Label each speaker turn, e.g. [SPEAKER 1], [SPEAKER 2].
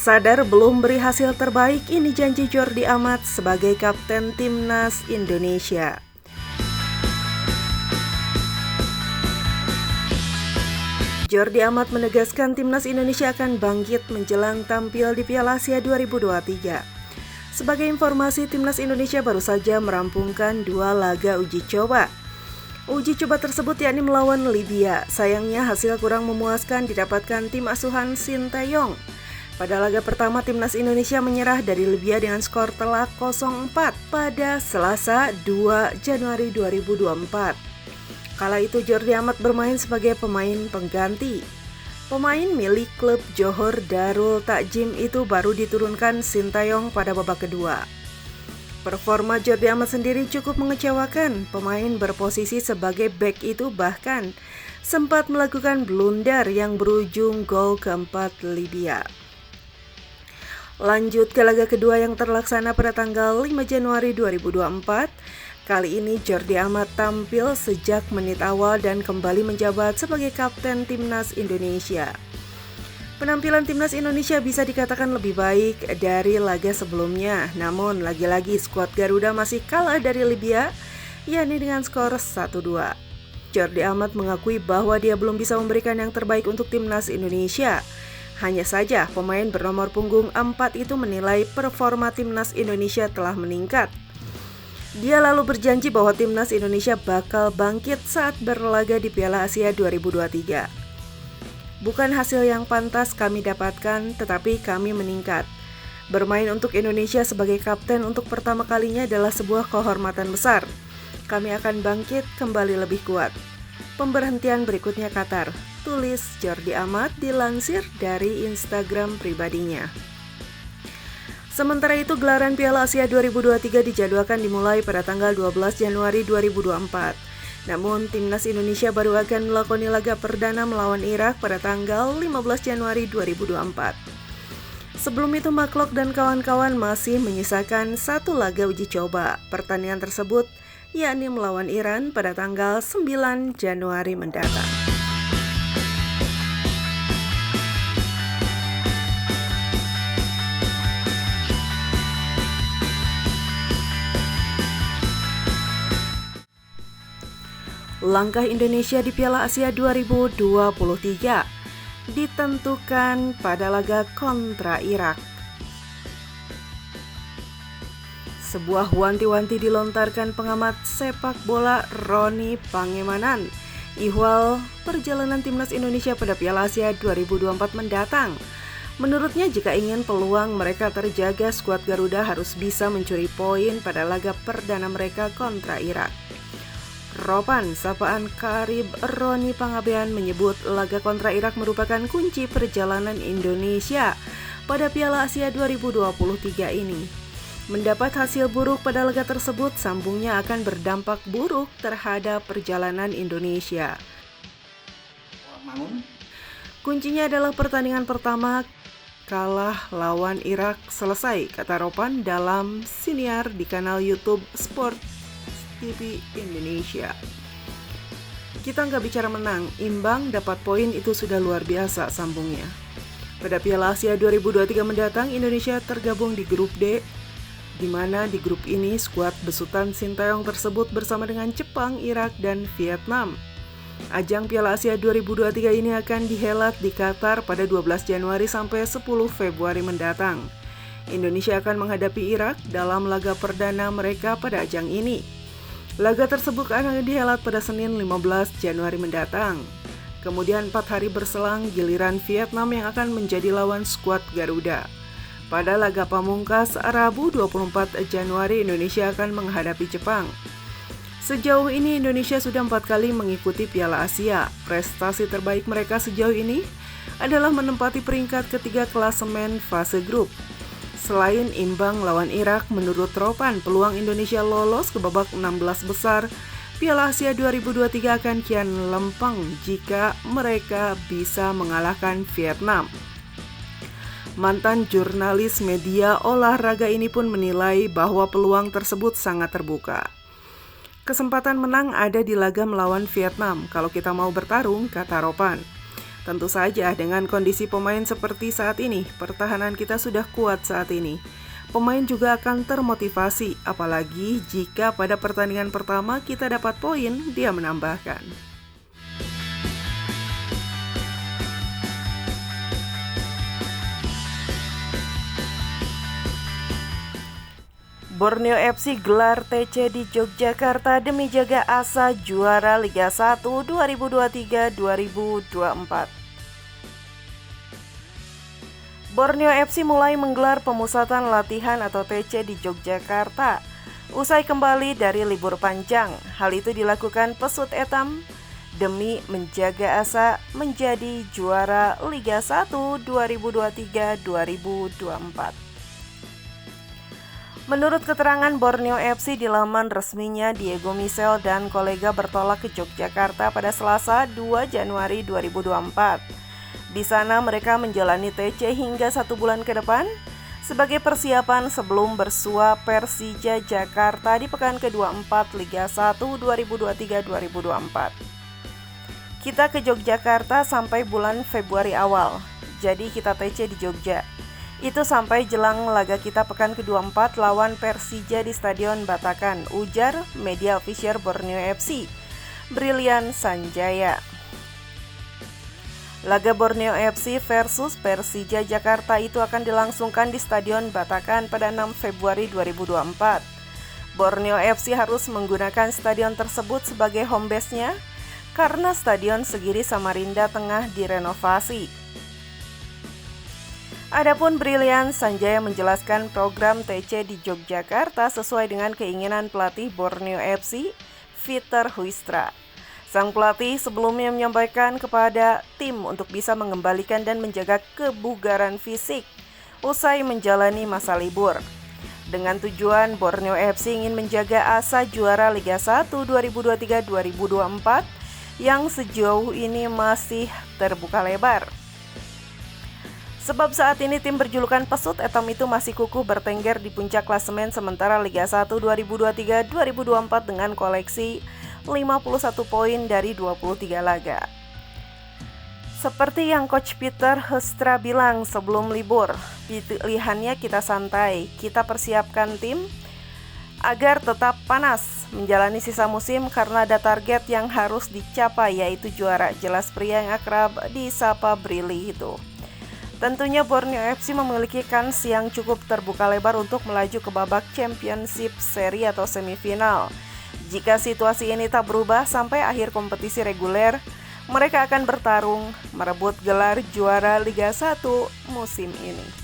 [SPEAKER 1] Sadar belum beri hasil terbaik, ini janji Jordi Amat sebagai kapten Timnas Indonesia. Jordi Amat menegaskan Timnas Indonesia akan bangkit menjelang tampil di Piala Asia 2023. Sebagai informasi, Timnas Indonesia baru saja merampungkan 2 laga uji coba. Uji coba tersebut yakni melawan Libya. Sayangnya hasil kurang memuaskan didapatkan tim asuhan Sinteyong. Pada laga pertama, Timnas Indonesia menyerah dari Libya dengan skor telak 0-4 pada Selasa 2 Januari 2024. Kala itu Jordi Amat bermain sebagai pemain pengganti. Pemain milik klub Johor Darul Takjim itu baru diturunkan Sinteyong pada babak kedua. Performa Jordi Amat sendiri cukup mengecewakan. Pemain berposisi sebagai bek itu bahkan sempat melakukan blunder yang berujung gol keempat Libya. Lanjut ke laga kedua yang terlaksana pada tanggal 5 Januari 2024. Kali ini Jordi Amat tampil sejak menit awal dan kembali menjabat sebagai kapten Timnas Indonesia. Penampilan Timnas Indonesia bisa dikatakan lebih baik dari laga sebelumnya. Namun lagi-lagi skuad Garuda masih kalah dari Libya, yakni dengan skor 1-2. Jordi Amat mengakui bahwa dia belum bisa memberikan yang terbaik untuk Timnas Indonesia. Hanya saja pemain bernomor punggung 4 itu menilai performa Timnas Indonesia telah meningkat. Dia lalu berjanji bahwa Timnas Indonesia bakal bangkit saat berlaga di Piala Asia 2023. Bukan hasil yang pantas kami dapatkan, tetapi kami meningkat. Bermain untuk Indonesia sebagai kapten untuk pertama kalinya adalah sebuah kehormatan besar. Kami akan bangkit kembali lebih kuat. Pemberhentian berikutnya Qatar, tulis Jordi Amat dilansir dari Instagram pribadinya. Sementara itu, gelaran Piala Asia 2023 dijadwalkan dimulai pada tanggal 12 Januari 2024. Namun, Timnas Indonesia baru akan melakoni laga perdana melawan Irak pada tanggal 15 Januari 2024. Sebelum itu, Maklok dan kawan-kawan masih menyisakan 1 laga uji coba. Pertandingan tersebut yakni melawan Iran pada tanggal 9 Januari mendatang. Langkah Indonesia di Piala Asia 2023 ditentukan pada laga kontra Irak. Sebuah wanti-wanti dilontarkan pengamat sepak bola Roni Pangemanan ihwal perjalanan Timnas Indonesia pada Piala Asia 2024 mendatang. Menurutnya, jika ingin peluang mereka terjaga, skuad Garuda harus bisa mencuri poin pada laga perdana mereka kontra Irak. Ropan, sapaan Karib Roni Pangabean menyebut laga kontra Irak merupakan kunci perjalanan Indonesia pada Piala Asia 2023 ini. Mendapat hasil buruk pada laga tersebut, sambungnya akan berdampak buruk terhadap perjalanan Indonesia. Kuncinya adalah pertandingan pertama kalah lawan Irak selesai, kata Ropan dalam siniar di kanal YouTube Sport TV Indonesia. Kita nggak bicara menang, imbang dapat poin itu sudah luar biasa, sambungnya. Pada Piala Asia 2023 mendatang, Indonesia tergabung di grup D, di mana di grup ini skuad besutan Sinteyong tersebut bersama dengan Jepang, Irak, dan Vietnam. Ajang Piala Asia 2023 ini akan dihelat di Qatar pada 12 Januari sampai 10 Februari mendatang. Indonesia akan menghadapi Irak dalam laga perdana mereka pada ajang ini. Laga tersebut akan dihelat pada Senin 15 Januari mendatang. Kemudian 4 hari berselang, giliran Vietnam yang akan menjadi lawan skuad Garuda. Pada laga pamungkas Rabu 24 Januari, Indonesia akan menghadapi Jepang. Sejauh ini Indonesia sudah 4 kali mengikuti Piala Asia. Prestasi terbaik mereka sejauh ini adalah menempati peringkat ketiga klasemen fase grup. Selain imbang lawan Irak, menurut Ropan, peluang Indonesia lolos ke babak 16 besar Piala Asia 2023 akan kian lempeng jika mereka bisa mengalahkan Vietnam. Mantan jurnalis media olahraga ini pun menilai bahwa peluang tersebut sangat terbuka. Kesempatan menang ada di laga melawan Vietnam kalau kita mau bertarung, kata Ropan. Tentu saja dengan kondisi pemain seperti saat ini, pertahanan kita sudah kuat saat ini. Pemain juga akan termotivasi, apalagi jika pada pertandingan pertama kita dapat poin, dia menambahkan. Borneo FC gelar TC di Yogyakarta demi jaga asa juara Liga 1 2023-2024. Borneo FC mulai menggelar pemusatan latihan atau TC di Yogyakarta usai kembali dari libur panjang. Hal itu dilakukan Pesut Etam demi menjaga asa menjadi juara Liga 1 2023-2024. Menurut keterangan Borneo FC di laman resminya, Diego Michel dan kolega bertolak ke Yogyakarta pada Selasa 2 Januari 2024. Di sana mereka menjalani TC hingga 1 bulan ke depan sebagai persiapan sebelum bersua Persija Jakarta di pekan ke-24 Liga 1 2023-2024. Kita ke Yogyakarta sampai bulan Februari awal, jadi kita TC di Jogja. Itu sampai jelang laga kita pekan ke-24 lawan Persija di Stadion Batakan, ujar media official Borneo FC, Brilian Sanjaya. Laga Borneo FC versus Persija Jakarta itu akan dilangsungkan di Stadion Batakan pada 6 Februari 2024. Borneo FC harus menggunakan stadion tersebut sebagai home base-nya karena Stadion Segiri Samarinda tengah direnovasi. Adapun Brilian Sanjaya menjelaskan program TC di Yogyakarta sesuai dengan keinginan pelatih Borneo FC, Peter Huistra. Sang pelatih sebelumnya menyampaikan kepada tim untuk bisa mengembalikan dan menjaga kebugaran fisik usai menjalani masa libur. Dengan tujuan Borneo FC ingin menjaga asa juara Liga 1 2023-2024 yang sejauh ini masih terbuka lebar. Sebab saat ini tim berjulukan Pesut Etam itu masih kukuh bertengger di puncak klasemen sementara Liga 1 2023-2024 dengan koleksi 51 poin dari 23 laga. Seperti yang Coach Peter Huistra bilang sebelum libur, pilihannya kita santai, kita persiapkan tim agar tetap panas menjalani sisa musim karena ada target yang harus dicapai yaitu juara, jelas pria yang akrab disapa Brili itu. Tentunya Borneo FC memiliki kans yang cukup terbuka lebar untuk melaju ke babak Championship Seri atau semifinal. Jika situasi ini tak berubah sampai akhir kompetisi reguler, mereka akan bertarung merebut gelar juara Liga 1 musim ini.